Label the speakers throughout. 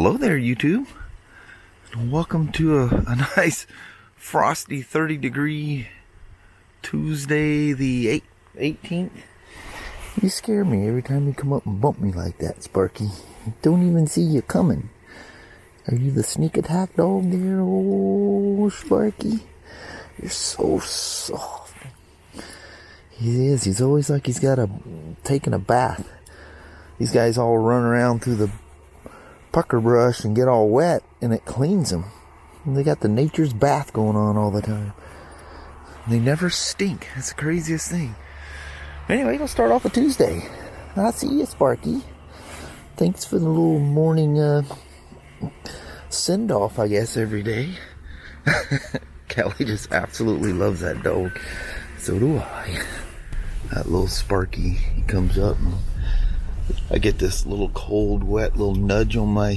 Speaker 1: Hello there, YouTube. Welcome to a nice frosty 30-degree Tuesday the 18th. You scare me every time you come up and bump me like that, Sparky. I don't even see you coming. Are you the sneak attack dog there, oh Sparky? You're so soft. He is. He's always like he's taking a bath. These guys all run around through the pucker brush and get all wet, and it cleans them. And they got the nature's bath going on all the time. They never stink. That's the craziest thing. Anyway, we'll start off a Tuesday. I see you, Sparky. Thanks for the little morning send-off, I guess, every day. Kelly just absolutely loves that dog. So do I. That little Sparky, he comes up and I get this little cold, wet little nudge on my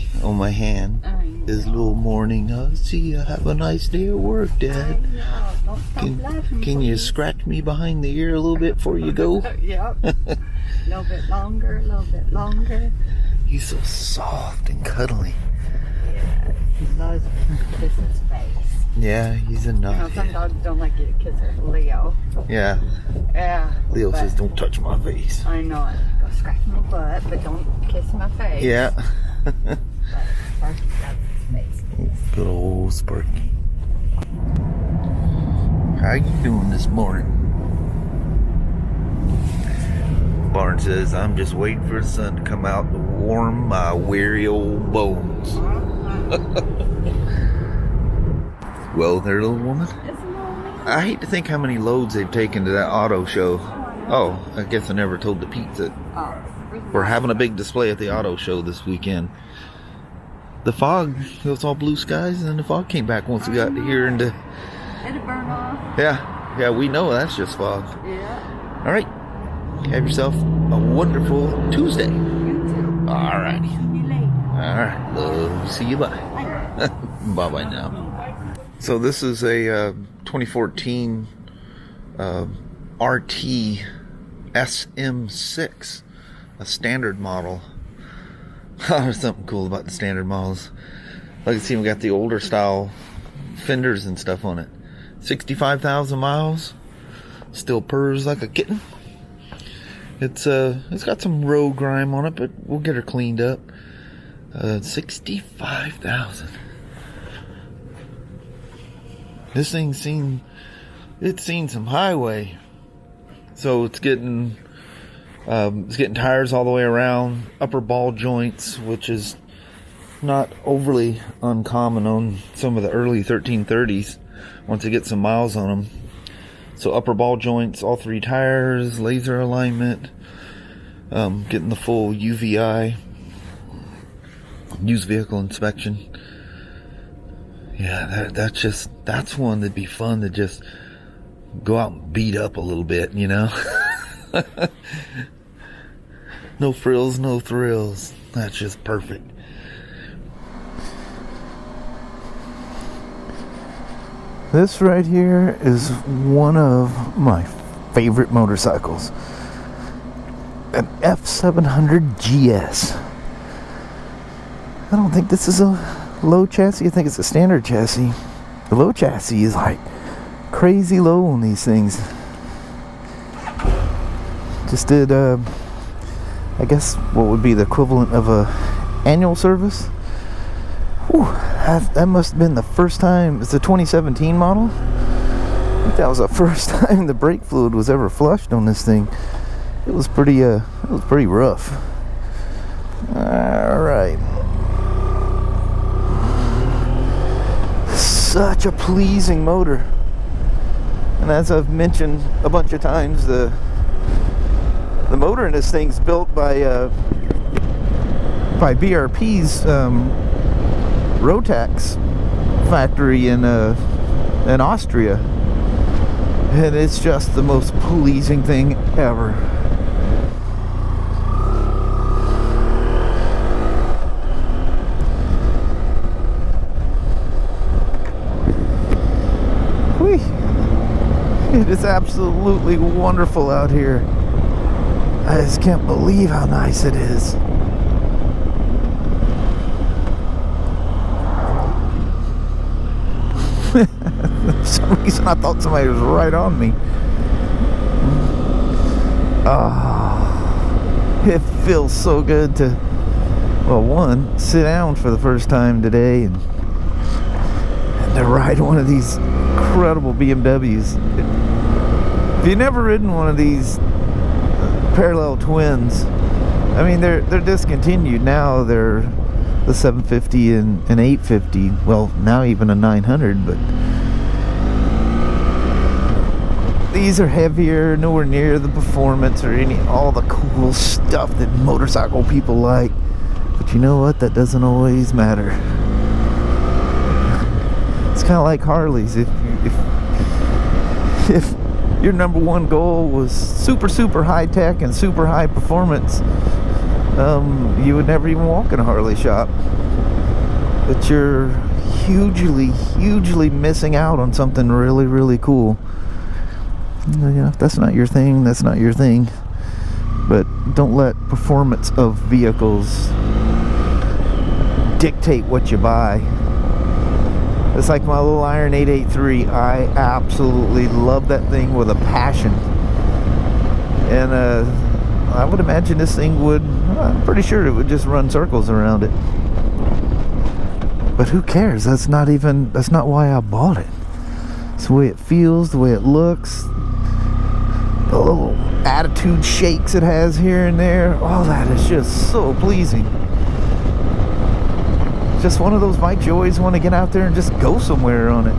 Speaker 1: hand. This little morning, see you. Have a nice day at work, Dad. Can you scratch me behind the ear a little bit before you go?
Speaker 2: Yep. A little bit longer, a little bit longer.
Speaker 1: He's so soft and cuddly.
Speaker 2: Yeah, he loves to kiss his face.
Speaker 1: Yeah, he's a nut.
Speaker 2: You know, some dogs don't like you to kiss it. Leo.
Speaker 1: Yeah.
Speaker 2: Yeah.
Speaker 1: Leo says, don't touch my face.
Speaker 2: I know it. Go scratch my butt, but don't kiss my face.
Speaker 1: Yeah.
Speaker 2: But Sparky loves his face.
Speaker 1: Good old Sparky. How you doing this morning? Barn says, I'm just waiting for the sun to come out to warm my weary old bones. Well, there, little woman. I hate to think how many loads they've taken to that auto show. Oh, I guess I never told the Pete that we're having a big display at the auto show this weekend. The fog, it was all blue skies, and then the fog came back once we got here into...
Speaker 2: It'll burn off.
Speaker 1: Yeah, we know that's just fog.
Speaker 2: Yeah.
Speaker 1: All right, have yourself a wonderful Tuesday.
Speaker 2: You too.
Speaker 1: All righty.
Speaker 2: See you later.
Speaker 1: All right, love. See you. Bye. Bye-bye now. So this is a 2014 RT SM6, a standard model. There's something cool about the standard models. Like you see, we got the older style fenders and stuff on it. 65,000 miles, still purrs like a kitten. It's got some road grime on it, but we'll get her cleaned up. 65,000. This thing's seen some highway, so it's getting tires all the way around, upper ball joints, which is not overly uncommon on some of the early 1330s once they get some miles on them. So upper ball joints, all three tires, laser alignment, getting the full UVI, used vehicle inspection. Yeah, that's one that'd be fun to just go out and beat up a little bit, you know? No frills, no thrills. That's just perfect. This right here is one of my favorite motorcycles. An F700GS. I don't think this is a low chassis. I think it's a standard chassis. The low chassis is like crazy low on these things. Just did I guess what would be the equivalent of a annual service. Whew, that must have been the first time. It's a 2017 model. I think that was the first time the brake fluid was ever flushed on this thing. It was pretty rough. All right. Such a pleasing motor, and as I've mentioned a bunch of times, the motor in this thing's built by BRP's Rotax factory in Austria, and it's just the most pleasing thing ever. It is absolutely wonderful out here. I just can't believe how nice it is. For some reason, I thought somebody was right on me. It feels so good to, well, one, sit down for the first time today and to ride one of these incredible BMWs. If you've never ridden one of these parallel twins, I mean, they're discontinued now. They're the 750 and 850. Well, now even a 900, but these are heavier, nowhere near the performance or all the cool stuff that motorcycle people like. But you know what? That doesn't always matter. It's kind of like Harleys. If your number one goal was super high tech and super high performance, you would never even walk in a Harley shop. But you're hugely missing out on something really cool. You know, if that's not your thing, that's not your thing. But don't let performance of vehicles dictate what you buy. It's like my little Iron 883. I absolutely love that thing with a passion. And I would imagine this thing would, I'm pretty sure it would just run circles around it. But who cares? That's not why I bought it. It's the way it feels, the way it looks, the little attitude shakes it has here and there. All that is just so pleasing. It's just one of those bikes you always want to get out there and just go somewhere on it.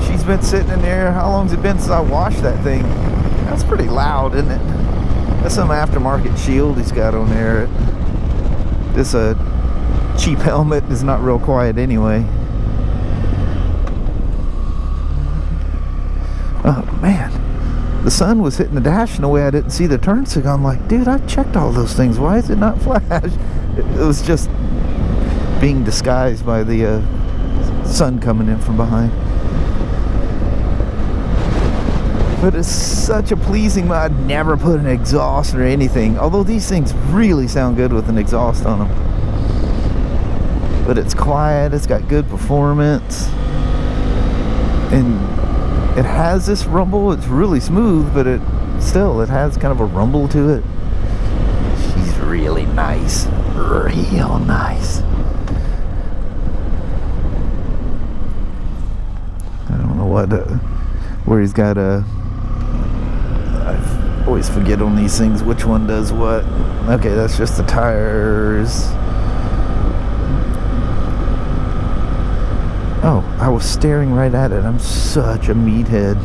Speaker 1: She's been sitting in there. How long's it been since I washed that thing? That's pretty loud, isn't it? That's some aftermarket shield he's got on there. This cheap helmet is not real quiet anyway. Oh man, the sun was hitting the dash in a way I didn't see the turn signal. I'm like, dude, I checked all those things. Why is it not flash? It was just being disguised by the sun coming in from behind. But it's such a pleasing, I'd never put an exhaust or anything. Although these things really sound good with an exhaust on them. But it's quiet, it's got good performance. And it has this rumble. It's really smooth, but it has kind of a rumble to it. She's really nice. Real nice. I don't know what where he's got I always forget on these things which one does what. Okay, that's just the tires. Oh, I was staring right at it. I'm such a meathead.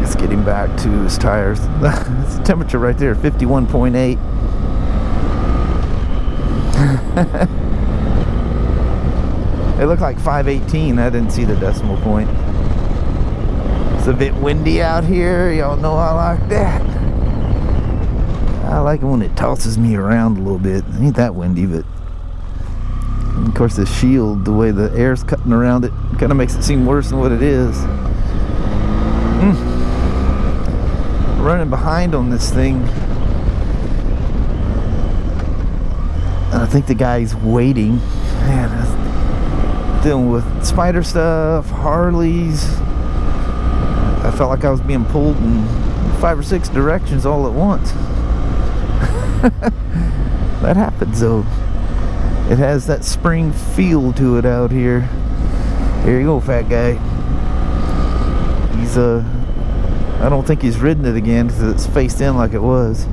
Speaker 1: Let's get him back to his tires. That's the temperature right there, 51.8. It looked like 518. I didn't see the decimal point. It's a bit windy out here. Y'all know I like that. I like it when it tosses me around a little bit. It ain't that windy, but of course the shield, the way the air's cutting around it, kind of makes it seem worse than what it is. Running behind on this thing. And I think the guy's waiting. Man, dealing with Spyder stuff, Harleys. I felt like I was being pulled in 5 or 6 directions all at once. That happens though. It has that spring feel to it out here. Here you go, fat guy. He's I don't think he's ridden it again because it's faced in like it was.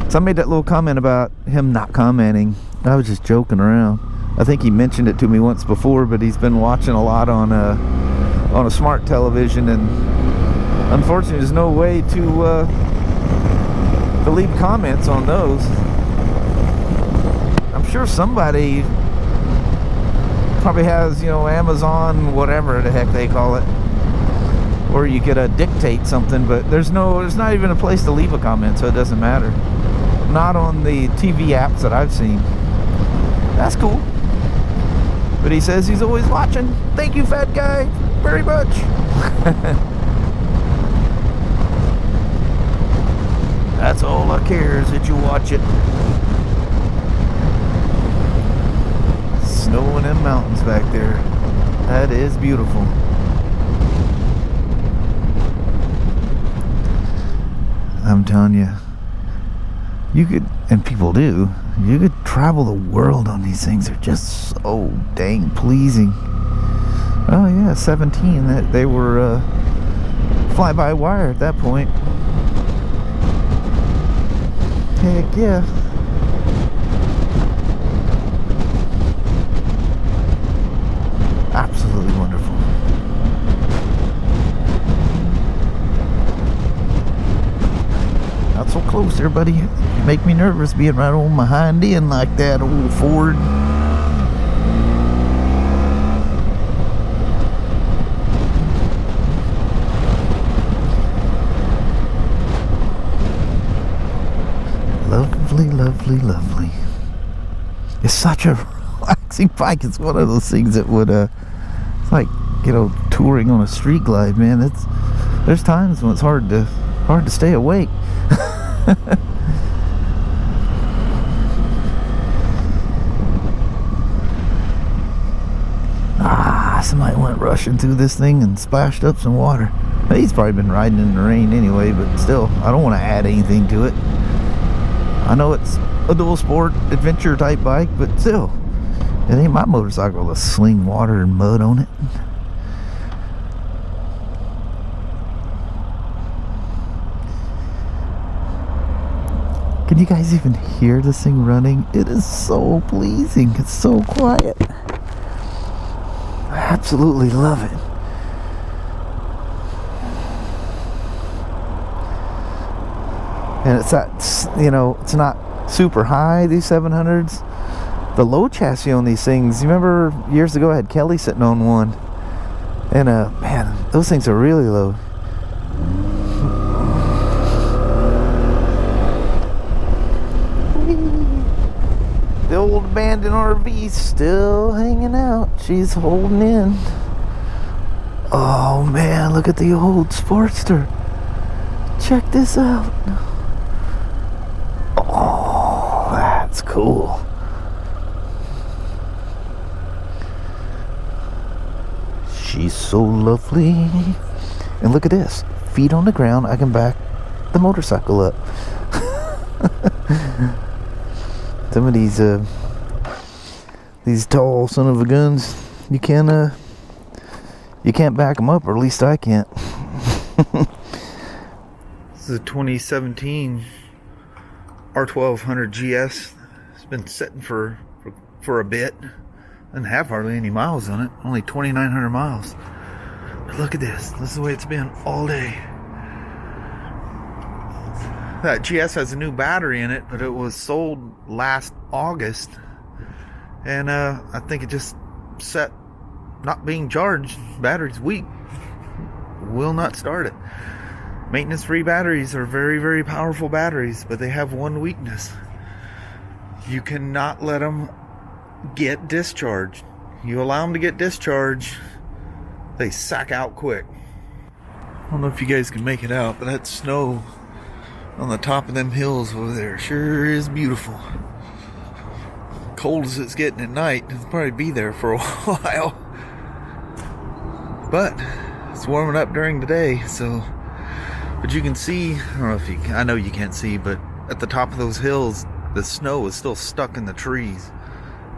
Speaker 1: So I made that little comment about him not commenting. I was just joking around. I think he mentioned it to me once before, but he's been watching a lot on a smart television, and unfortunately there's no way to leave comments on those. I'm sure somebody probably has, you know, Amazon, whatever the heck they call it, or you could dictate something, but there's not even a place to leave a comment, so it doesn't matter. Not on the TV apps that I've seen. That's cool. But he says he's always watching. Thank you, fat guy, very much. That's all I care, is that you watch it. Snow in them mountains back there. That is beautiful. I'm telling you, you could, and people do, you could travel the world on these things. They're just so dang pleasing. Oh yeah, 17. They were fly-by-wire at that point. Heck yeah. Absolutely wonderful. Not so close there, buddy. You make me nervous being right on my hind end like that, old Ford. Lovely, lovely, lovely. It's such a relaxing bike. It's one of those things that would, it's like, you know, touring on a street glide, man. There's times when it's hard to stay awake. Somebody went rushing through this thing and splashed up some water. He's probably been riding in the rain anyway, but still, I don't want to add anything to it. I know it's a dual sport adventure type bike, but still, it ain't my motorcycle to sling water and mud on it. Can you guys even hear this thing running? It is so pleasing. It's so quiet. I absolutely love it. And it's not, you know, it's not super high, these 700s. The low chassis on these things, you remember years ago I had Kelly sitting on one. And man, those things are really low. The old abandoned RV still hanging out. She's holding in. Oh man, look at the old Sportster. Check this out. Oh, that's cool. She's so lovely. And look at this. Feet on the ground, I can back the motorcycle up. Some of these tall son of a guns, you can't back them up, or at least I can't. This is a 2017 R1200GS. It's been sitting for a bit. Doesn't have hardly any miles on it. Only 2,900 miles. But look at this. This is the way it's been all day. That GS has a new battery in it, but it was sold last August, and I think it just set not being charged. Battery's weak. Will not start it. Maintenance-free batteries are very, very powerful batteries, but they have one weakness. You cannot let them get discharged. You allow them to get discharged, they sack out quick. I don't know if you guys can make it out, but that snow on the top of them hills over there sure is beautiful. Cold as it's getting at night, it'll probably be there for a while. But it's warming up during the day, so. But you can see, I don't know if you can, I know you can't see, but at the top of those hills, the snow is still stuck in the trees.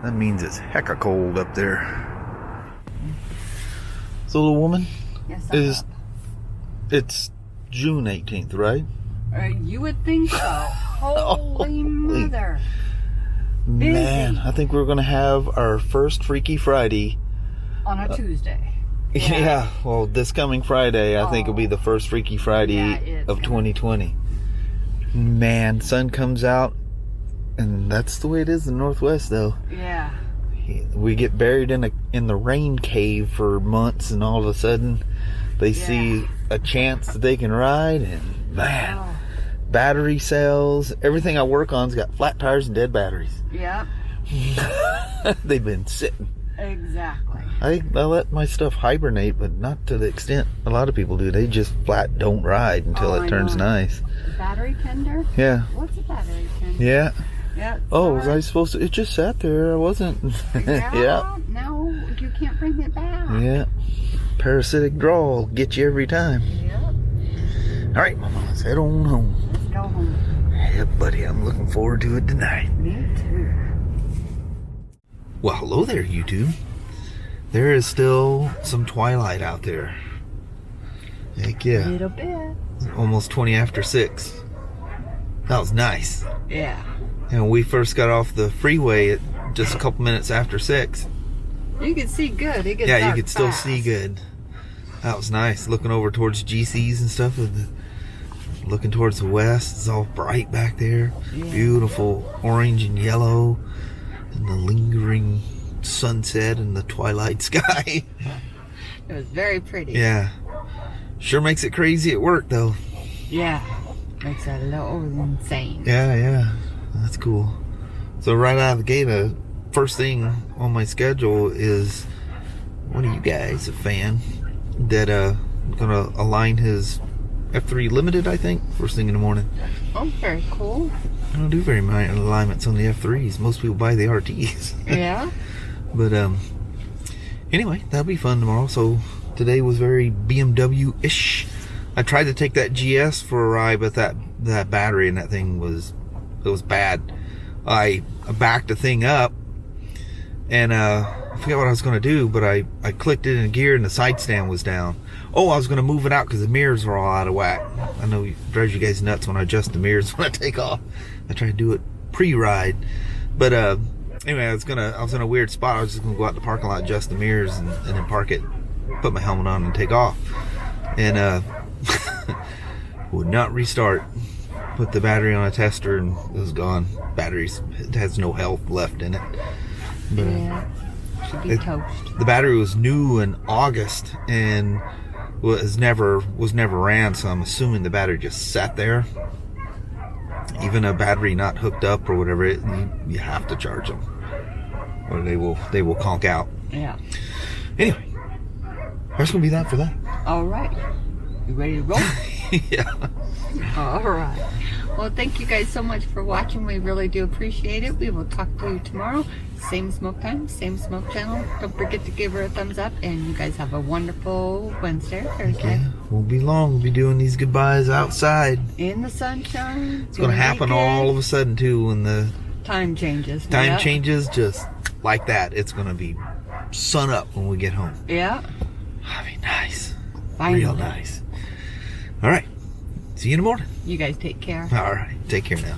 Speaker 1: That means it's hecka cold up there. So, little woman,
Speaker 2: Yes,
Speaker 1: it's June 18th, right?
Speaker 2: You would think so. Holy mother. Busy.
Speaker 1: Man, I think we're going to have our first Freaky Friday.
Speaker 2: On a Tuesday.
Speaker 1: Yeah, well, this coming Friday, I think will be the first Freaky Friday of 2020. Man, sun comes out, and that's the way it is in the Northwest, though.
Speaker 2: Yeah.
Speaker 1: We get buried in the rain cave for months, and all of a sudden, they see a chance that they can ride, and man, battery cells, everything I work on's got flat tires and dead batteries.
Speaker 2: Yep.
Speaker 1: They've been sitting.
Speaker 2: Exactly.
Speaker 1: I let my stuff hibernate, but not to the extent a lot of people do. They just flat don't ride until it turns nice.
Speaker 2: Battery tender?
Speaker 1: Yeah.
Speaker 2: What's a battery tender?
Speaker 1: Yeah.
Speaker 2: Yeah.
Speaker 1: Oh, was I supposed to? It just sat there. I wasn't.
Speaker 2: Yeah. No, you can't bring it back.
Speaker 1: Yeah. Parasitic draw will get you every time.
Speaker 2: Yep.
Speaker 1: All right, Mama, let's head on home.
Speaker 2: Let's go home.
Speaker 1: Yeah, buddy, I'm looking forward to it tonight.
Speaker 2: Me too.
Speaker 1: Well, hello there, YouTube. There is still some twilight out there. Heck
Speaker 2: A
Speaker 1: yeah.
Speaker 2: little bit.
Speaker 1: Almost 20 after 6. That was nice.
Speaker 2: Yeah.
Speaker 1: And we first got off the freeway at just a couple minutes after 6.
Speaker 2: You can see good. It gets
Speaker 1: Yeah, you
Speaker 2: dark
Speaker 1: could still
Speaker 2: fast.
Speaker 1: see good. That was nice. Looking over towards GCs and stuff. Looking towards the west. It's all bright back there.
Speaker 2: Yeah.
Speaker 1: Beautiful orange and yellow. And the lingering sunset and the twilight sky.
Speaker 2: It was very pretty.
Speaker 1: Yeah. Sure makes it crazy at work, though.
Speaker 2: Yeah. Makes it a little insane.
Speaker 1: Yeah. That's cool. So right out of the gate, first thing on my schedule is one of you guys, a fan, that gonna align his F3 Limited, I think, first thing in the morning.
Speaker 2: Oh, very cool.
Speaker 1: I don't do very many alignments on the F3s. Most people buy the RTs.
Speaker 2: Yeah.
Speaker 1: But anyway, that'll be fun tomorrow. So today was very BMW-ish. I tried to take that GS for a ride, but that battery and that thing was bad. I backed the thing up and I forgot what I was going to do, but I clicked it in gear and the side stand was down. Oh, I was going to move it out because the mirrors were all out of whack. I know it drives you guys nuts when I adjust the mirrors when I take off. I try to do it pre-ride, but anyway, I was in a weird spot. I was just going to go out in the parking lot, adjust the mirrors, and then park it, put my helmet on, and take off. And would not restart. Put the battery on a tester and it was gone. It has no health left in it. But,
Speaker 2: Yeah. Should be toast.
Speaker 1: the battery was new in August and was never ran, so I'm assuming the battery just sat there. Even a battery not hooked up or whatever, you have to charge them, or they will conk out.
Speaker 2: Yeah.
Speaker 1: Anyway, that's gonna be that for that.
Speaker 2: All right. You ready to roll?
Speaker 1: Yeah.
Speaker 2: All right. Well, thank you guys so much for watching. We really do appreciate it. We will talk to you tomorrow. Same smoke time, same smoke channel. Don't forget to give her a thumbs up. And you guys have a wonderful Wednesday or Thursday.
Speaker 1: Yeah, won't be long. We'll be doing these goodbyes outside.
Speaker 2: In the sunshine.
Speaker 1: It's gonna happen all of a sudden too when the
Speaker 2: time changes.
Speaker 1: time
Speaker 2: Yep.
Speaker 1: changes, just like that. It's gonna be sun up when we get home.
Speaker 2: Yeah.
Speaker 1: I mean, nice.
Speaker 2: Finally.
Speaker 1: Real nice. All right. See you in the morning.
Speaker 2: You guys take care.
Speaker 1: All right. Take care now.